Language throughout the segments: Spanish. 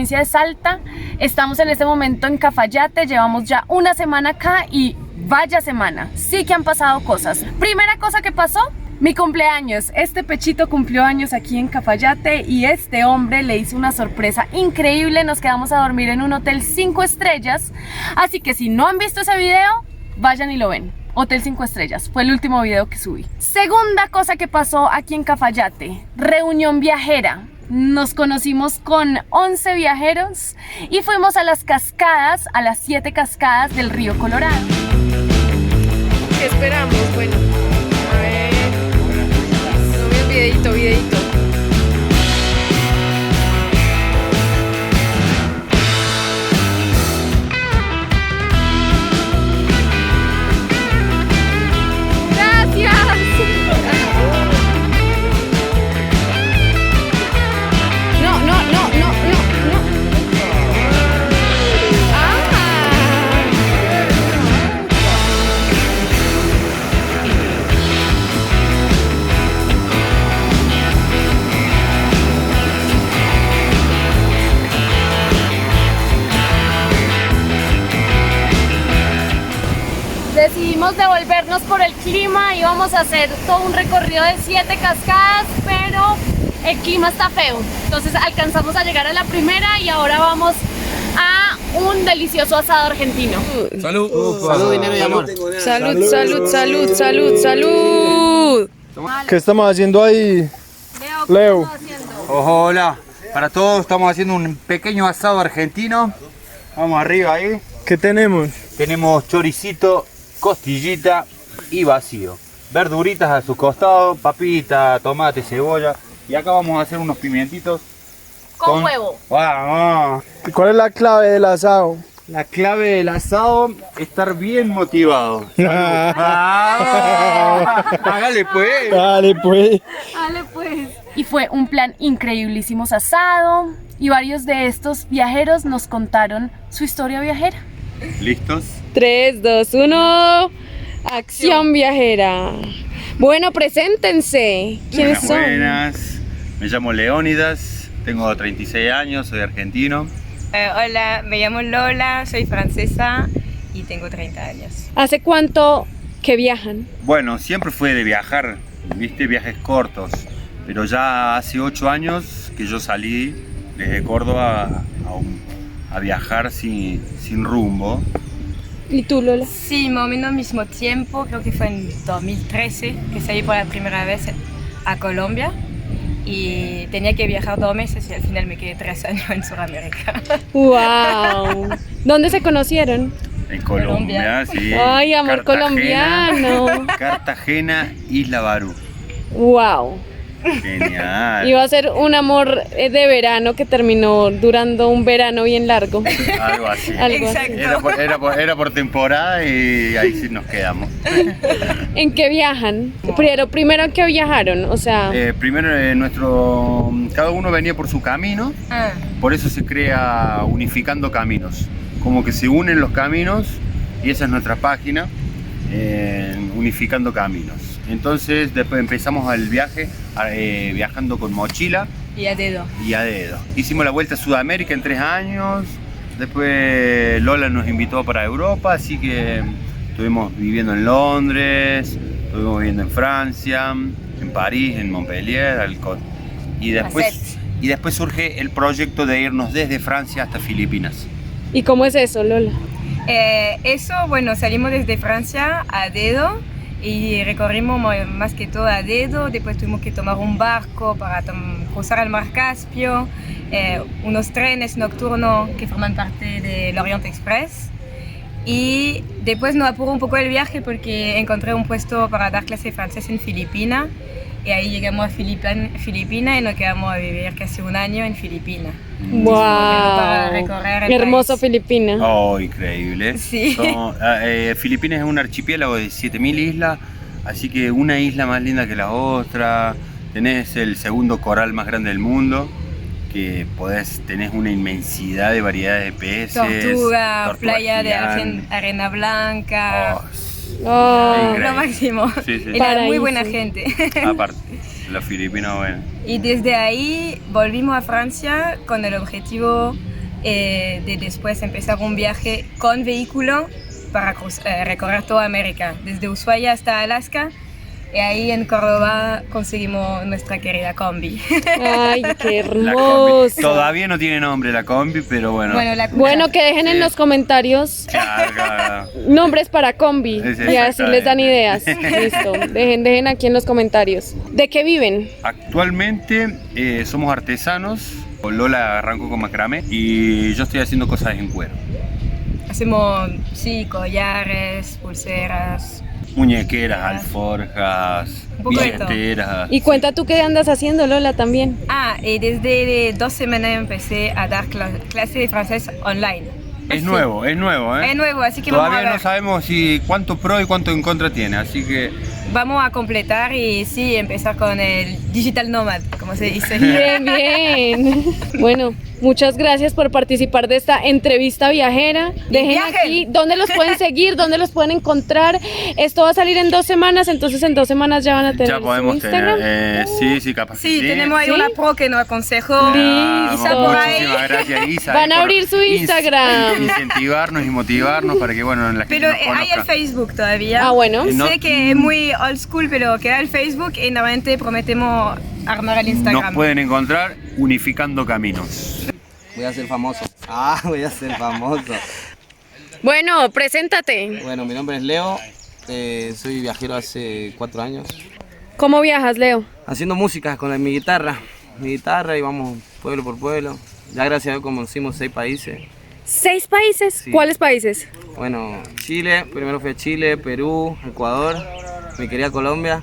provincia de Salta. Estamos en este momento en Cafayate, llevamos ya una semana acá y vaya semana, sí que han pasado cosas. Primera cosa que pasó, mi cumpleaños. Este pechito cumplió años aquí en Cafayate y este hombre le hizo una sorpresa increíble. Nos quedamos a dormir en un hotel 5 estrellas, así que si no han visto ese video, vayan y lo ven. Hotel 5 estrellas, fue el último video que subí. Segunda cosa que pasó aquí en Cafayate, reunión viajera. Nos conocimos con 11 viajeros y fuimos a las cascadas, a las 7 cascadas del río Colorado. ¿Qué esperamos? Bueno, a ver, no veo el videito. Decidimos devolvernos por el clima, íbamos a hacer todo un recorrido de 7 cascadas, pero el clima está feo. Entonces alcanzamos a llegar a la primera y ahora vamos a un delicioso asado argentino. Salud. Salud, dinero y amor. Salud. ¿Qué estamos haciendo ahí, Leo? Hola, para todos estamos haciendo un pequeño asado argentino. Vamos arriba ahí. ¿Qué tenemos? Tenemos choricito, costillita y vacío. Verduritas a su costado, papita, tomate, cebolla. Y acá vamos a hacer unos pimientitos. Con huevo. ¡Vamos! ¿Cuál es la clave del asado? La clave del asado, estar bien motivado. ¡Vamos! ¡Hágale pues! Dale pues. Dale pues. Y fue un plan increíble, hicimos asado y varios de estos viajeros nos contaron su historia viajera. ¿Listos? 3, 2, 1. Acción viajera. Bueno, preséntense. ¿Quiénes son? Buenas. Me llamo Leónidas, tengo 36 años, soy argentino. Hola, me llamo Lola, soy francesa y tengo 30 años. ¿Hace cuánto que viajan? Bueno, siempre fue de viajar, viste, viajes cortos. Pero ya hace 8 años que yo salí desde Córdoba a viajar sin rumbo. ¿Y tú, Lola? Sí, más o menos al mismo tiempo, creo que fue en 2013 que salí por la primera vez a Colombia y tenía que viajar 2 meses y al final me quedé 3 años en Sudamérica. ¡Wow! ¿Dónde se conocieron? En Colombia, sí. ¡Ay, amor Cartagena, colombiano! Cartagena, Isla Barú. ¡Wow! Genial. Iba a ser un amor de verano que terminó durando un verano bien largo. Algo así. Algo así. Exacto. Era por temporada y ahí sí nos quedamos. ¿En qué viajan? Primero ¿en qué viajaron? O sea, Primero cada uno venía por su camino, por eso se crea Unificando Caminos. Como que se unen los caminos y esa es nuestra página, Unificando Caminos. Entonces después empezamos el viaje viajando con mochila Y a dedo. Hicimos la vuelta a Sudamérica en 3 años, después Lola nos invitó para Europa, así que estuvimos viviendo en Londres, estuvimos viviendo en Francia, en París, en Montpellier, y después surge el proyecto de irnos desde Francia hasta Filipinas. ¿y cómo es eso, Lola? Bueno, salimos desde Francia a dedo y recorrimos más que todo a dedo. Después tuvimos que tomar un barco para cruzar el mar Caspio, unos trenes nocturnos que forman parte del Orient Express. Y después nos apuró un poco el viaje porque encontré un puesto para dar clase de francés en Filipinas. Y ahí llegamos a Filipinas y nos quedamos a vivir casi 1 año en Filipinas. ¡Wow! Para recorrer el Hermoso país. Filipinas. Oh, increíble. Sí. Filipinas es un archipiélago de 7000 islas, así que una isla más linda que la otra. Tenés el segundo coral más grande del mundo, que tenés una inmensidad de variedades de peces. Tortuga, playa de gigante. arena blanca. Oh, Increíble. Lo máximo. Sí, sí. Era Paraíso. muy buena gente. Aparte, los filipinos, bueno. Y desde ahí volvimos a Francia con el objetivo de después empezar un viaje con vehículo para recorrer toda América, desde Ushuaia hasta Alaska. Y ahí en Córdoba conseguimos nuestra querida combi. Ay, qué La combi. hermoso. Todavía no tiene nombre la combi, pero bueno. Bueno, que dejen en los comentarios Claro. nombres para combi Sí, y así les dan ideas. exactamente. Listo, dejen aquí en los comentarios. ¿De qué viven? Actualmente somos artesanos. Lola arrancó con macramé y yo estoy haciendo cosas en cuero. Hacemos, sí, collares, pulseras. Muñequeras, alforjas, Un poco de todo. billeteras. Y cuenta tú qué andas haciendo, Lola, también. Desde 2 semanas empecé a dar clase de francés online. Es nuevo, ¿eh? Es nuevo, así que Todavía vamos a no ver. sabemos cuánto pro y cuánto en contra tiene, así que Vamos a completar y sí, empezar con el digital nomad, como se dice. Bien, bien. Bueno, muchas gracias por participar de esta entrevista viajera. Dejen viajen. aquí dónde los pueden seguir, dónde los pueden encontrar. Esto va a salir en 2 semanas, entonces en 2 semanas ya van a tener ya podemos su Instagram. tener. Sí, capaz. que Sí, tenemos ahí ¿Sí? una pro que nos aconsejó. Ah, Listo. Isa por ahí. muchísimas gracias, Isa. Van a por abrir su Instagram. Incentivarnos y motivarnos para que, bueno, la gente Pero nos hay conozca. el Facebook todavía. Ah, bueno. No- Sé que es muy old school, pero queda el Facebook y normalmente prometemos armar el Instagram. Nos pueden encontrar unificando caminos. Voy a ser famoso. Voy a ser famoso. Bueno, preséntate. Bueno, mi nombre es Leo. Soy viajero hace 4 años. ¿Cómo viajas, Leo? Haciendo música con mi guitarra. Y vamos pueblo por pueblo. Ya gracias a Dios conocimos 6 países. 6 países. Sí. ¿Cuáles países? Bueno, Chile. Primero fui a Chile, Perú, Ecuador. Mi querida Colombia,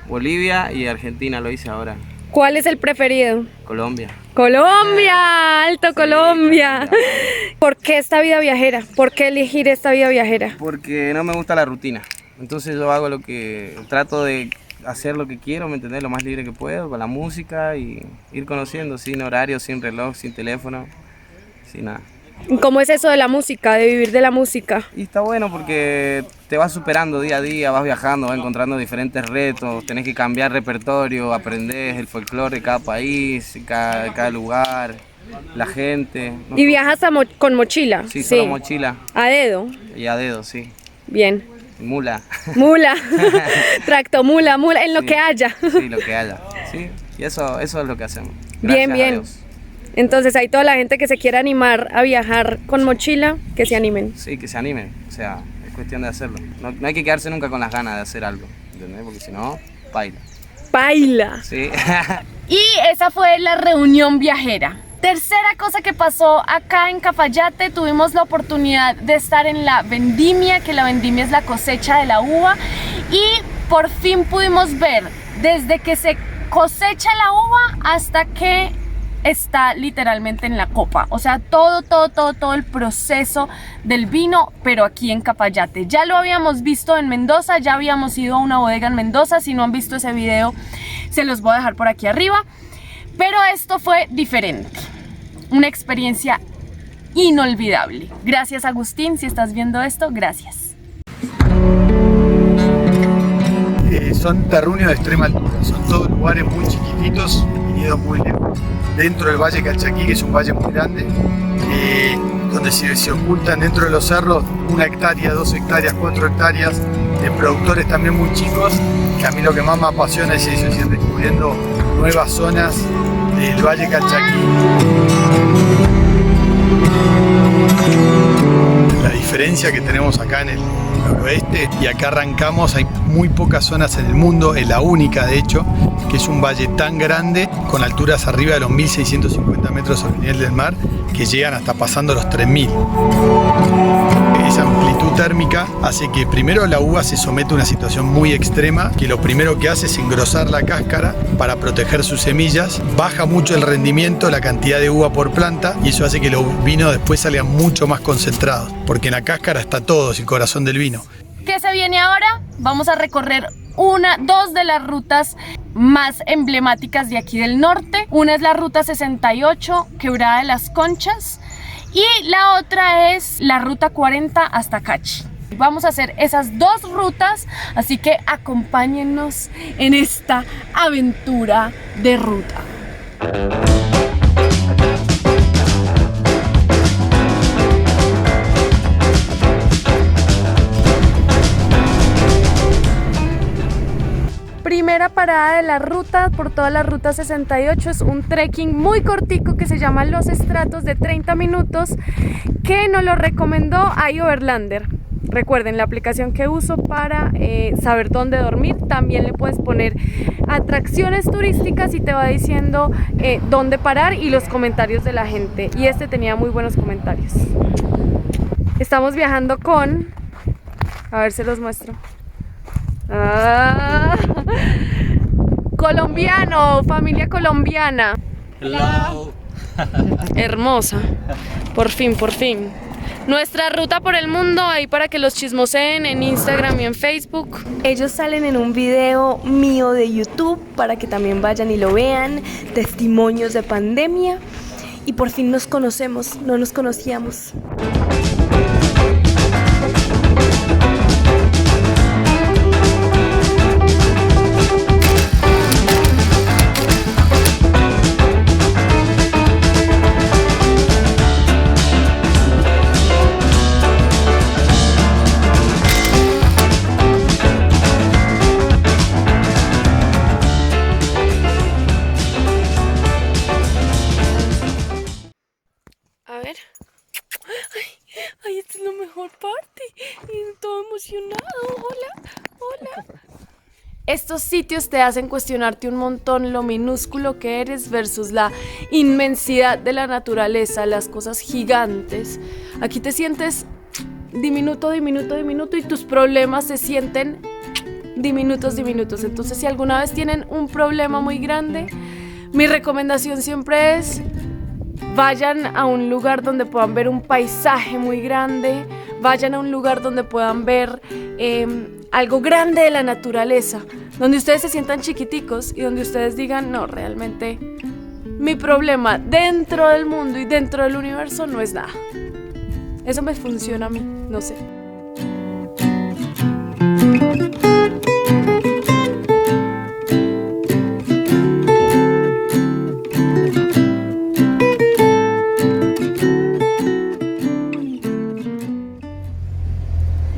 Bolivia y Argentina lo hice ahora. ¿Cuál es el preferido? Colombia. Colombia, Alto Colombia. ¿Por qué esta vida viajera? ¿Por qué elegir esta vida viajera? Porque no me gusta la rutina. Entonces yo hago trato de hacer lo que quiero, ¿me entendés? Lo más libre que puedo, con la música y ir conociendo, sin horario, sin reloj, sin teléfono, sin nada. ¿Cómo es eso de la música, de vivir de la música? Y está bueno porque te vas superando día a día, vas viajando, vas encontrando diferentes retos, tenés que cambiar repertorio, aprendés el folclore de cada país, cada lugar, la gente. ¿Y viajas con mochila? Sí, solo mochila ¿A dedo? y a dedo, sí. Bien. Mula. Mula, tractomula, mula, en lo Sí. que haya. Sí, lo que haya. Sí, y eso es lo que hacemos. Bien, Gracias a bien. Dios. Entonces hay toda la gente que se quiera animar a viajar con mochila, que se animen. Sí, que se animen. O sea, es cuestión de hacerlo. No hay que quedarse nunca con las ganas de hacer algo. ¿Entendés? Porque si no, baila. Baila. Sí. Y esa fue la reunión viajera. Tercera cosa que pasó acá en Cafayate, tuvimos la oportunidad de estar en la vendimia, que la vendimia es la cosecha de la uva, y por fin pudimos ver desde que se cosecha la uva hasta que está literalmente en la copa, o sea, todo el proceso del vino, pero aquí en Cafayate. Ya lo habíamos visto en Mendoza, ya habíamos ido a una bodega en Mendoza. Si no han visto ese video, se los voy a dejar por aquí arriba. Pero esto fue diferente, una experiencia inolvidable. Gracias, Agustín, si estás viendo esto, gracias. Son terruños de extrema altura, son todos lugares muy chiquititos, viñedos muy lejos, dentro del Valle Calchaquí, que es un valle muy grande, donde se ocultan dentro de los cerros 1 hectárea, 2 hectáreas, 4 hectáreas, de productores también muy chicos, que a mí lo que más me apasiona es eso, es ir descubriendo nuevas zonas del Valle Calchaquí. La diferencia que tenemos acá en el noroeste, y acá arrancamos, hay muy pocas zonas en el mundo, es la única de hecho, que es un valle tan grande, con alturas arriba de los 1650 metros sobre el nivel del mar, que llegan hasta pasando los 3000. Esa amplitud térmica hace que primero la uva se somete a una situación muy extrema, que lo primero que hace es engrosar la cáscara para proteger sus semillas, baja mucho el rendimiento, la cantidad de uva por planta, y eso hace que los vinos después salgan mucho más concentrados, porque en la cáscara está todo, es el corazón del vino. ¿Qué se viene ahora? Vamos a recorrer dos de las rutas más emblemáticas de aquí del norte. Una es la ruta 68, Quebrada de las Conchas, y la otra es la ruta 40 hasta Cachi. Vamos a hacer esas 2 rutas, así que acompáñennos en esta aventura de ruta. parada de la ruta, por toda la ruta 68, es un trekking muy cortico que se llama Los Estratos de 30 minutos, que nos lo recomendó iOverlander. Recuerden, la aplicación que uso para saber dónde dormir. También le puedes poner atracciones turísticas y te va diciendo dónde parar y los comentarios de la gente. Y este tenía muy buenos comentarios. Estamos viajando con... A ver, se los muestro. Colombiano, familia colombiana. Hello. Hermosa. Por fin, por fin. Nuestra ruta por el mundo, ahí para que los chismoseen en Instagram y en Facebook. Ellos salen en un video mío de YouTube para que también vayan y lo vean. Testimonios de pandemia. Y por fin nos conocemos, no nos conocíamos. A ver. Ay, esta es la mejor parte. Y todo emocionado. Hola, hola. Estos sitios te hacen cuestionarte un montón lo minúsculo que eres versus la inmensidad de la naturaleza, las cosas gigantes. Aquí te sientes diminuto, diminuto, diminuto y tus problemas se sienten diminutos, diminutos. Entonces, si alguna vez tienen un problema muy grande, mi recomendación siempre es: vayan a un lugar donde puedan ver un paisaje muy grande, vayan a un lugar donde puedan ver algo grande de la naturaleza, donde ustedes se sientan chiquiticos y donde ustedes digan, no, realmente mi problema dentro del mundo y dentro del universo no es nada. Eso me funciona a mí, no sé.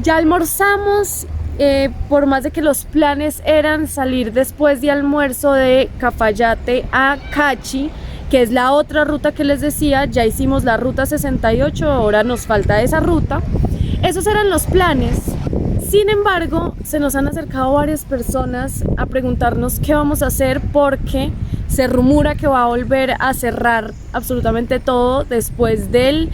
Ya almorzamos, por más de que los planes eran salir después de almuerzo de Cafayate a Cachi, que es la otra ruta que les decía. Ya hicimos la ruta 68, ahora nos falta esa ruta. Esos eran los planes. Sin embargo, se nos han acercado varias personas a preguntarnos qué vamos a hacer, porque se rumora que va a volver a cerrar absolutamente todo después de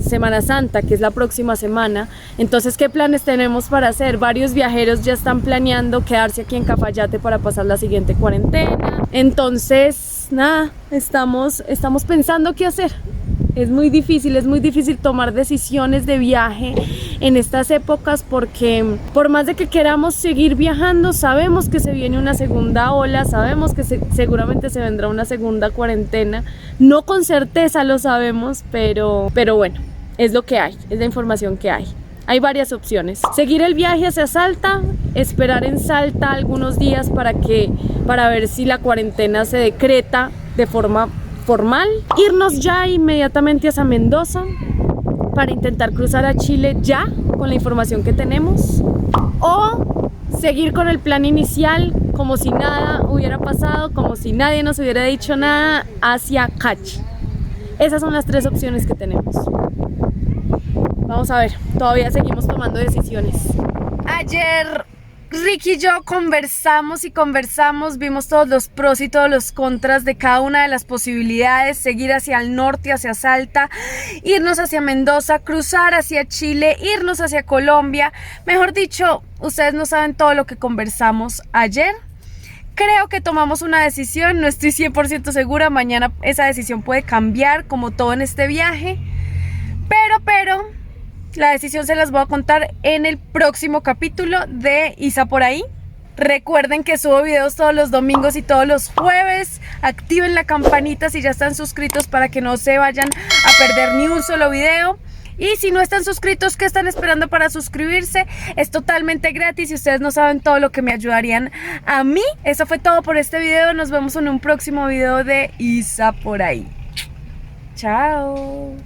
Semana Santa, que es la próxima semana. Entonces, ¿qué planes tenemos para hacer? Varios viajeros ya están planeando quedarse aquí en Cafayate para pasar la siguiente cuarentena. Entonces, nada, estamos pensando qué hacer. Es muy difícil tomar decisiones de viaje en estas épocas, porque por más de que queramos seguir viajando, sabemos que se viene una segunda ola, sabemos que seguramente se vendrá una segunda cuarentena. No con certeza lo sabemos, pero bueno, es lo que hay, es la información que hay. Hay varias opciones: seguir el viaje hacia Salta, esperar en Salta algunos días para ver si la cuarentena se decreta de forma formal, irnos ya inmediatamente hacia Mendoza para intentar cruzar a Chile ya con la información que tenemos, o seguir con el plan inicial como si nada hubiera pasado, como si nadie nos hubiera dicho nada, hacia Cachi. Esas son las tres opciones que tenemos. Vamos a ver, todavía seguimos tomando decisiones. Ayer Ricky y yo conversamos, vimos todos los pros y todos los contras de cada una de las posibilidades: seguir hacia el norte, hacia Salta, irnos hacia Mendoza, cruzar hacia Chile, irnos hacia Colombia. Mejor dicho, ustedes no saben todo lo que conversamos ayer. Creo que tomamos una decisión, no estoy 100% segura, mañana esa decisión puede cambiar, como todo en este viaje, pero la decisión se las voy a contar en el próximo capítulo de Isa por ahí. Recuerden que subo videos todos los domingos y todos los jueves. Activen la campanita si ya están suscritos para que no se vayan a perder ni un solo video. Y si no están suscritos, ¿qué están esperando para suscribirse? Es totalmente gratis y ustedes no saben todo lo que me ayudarían a mí. Eso fue todo por este video. Nos vemos en un próximo video de Isa por ahí. Chao.